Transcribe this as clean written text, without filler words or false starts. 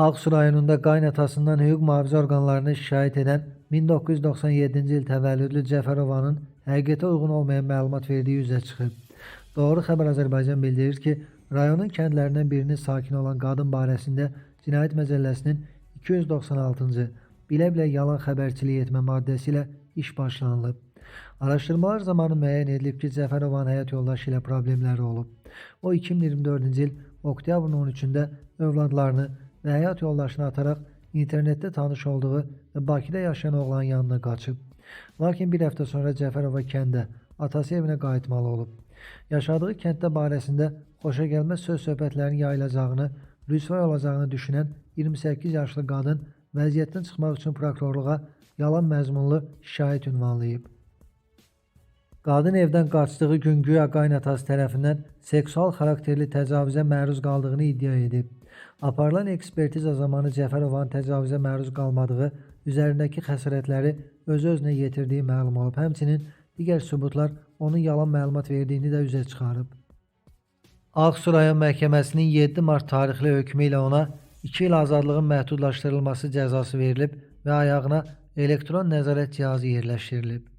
Ağsu rayonunda qaynatasından hüquq mühafizə orqanlarına şikayət edən 1997-ci il təvəllüdlü Cəfərovanın həqiqətə uyğun olmayan məlumat verdiyi üzə çıxıb. Doğru Xəbər Azərbaycan bildirir ki, rayonun kəndlərindən birinin sakini olan qadın barəsində Cinayət Məcəlləsinin 296-cı bilə-bilə yalan xəbərçilik etmə maddəsi ilə iş başlanılıb. Araşdırmalar zamanı müəyyən edilib ki, Cəfərovanın həyat yoldaşı ilə problemləri olub. O 2024-cü il oktyabrın 13-də övladlarını və həyat yoldaşını ataraq internetdə tanış olduğu və Bakıda yaşayan oğlanın yanına qaçıb. Lakin bir həftə sonra Cəfərova kəndə, atası evinə qayıtmalı olub. Yaşadığı kənddə barəsində xoşagəlməz söz-söhbətlərin yayılacağını, rüsvay olacağını düşünən 28 yaşlı qadın vəziyyətdən çıxmaq üçün prokurorluğa yalan məzmunlu şikayət ünvanlayıb. Qadın evdən qaçdığı gün güya qaynatası tərəfindən seksual xarakterli təcavüzə məruz qaldığını iddia edib. Aparılan ekspertiza zamanı Cəfərovanın təcavüzə məruz qalmadığı, üzərindəki xəsarətləri öz-özünə yetirdiyi məlum olub. Həmçinin digər sübutlar onun yalan məlumat verdiyini də üzə çıxarıb. Ağsu rayon məhkəməsinin 7 mart tarixli hökmü ilə ona 2 il azadlığın məhdudlaşdırılması cəzası verilib və ayağına elektron nəzarət cihazı yerləşdirilib.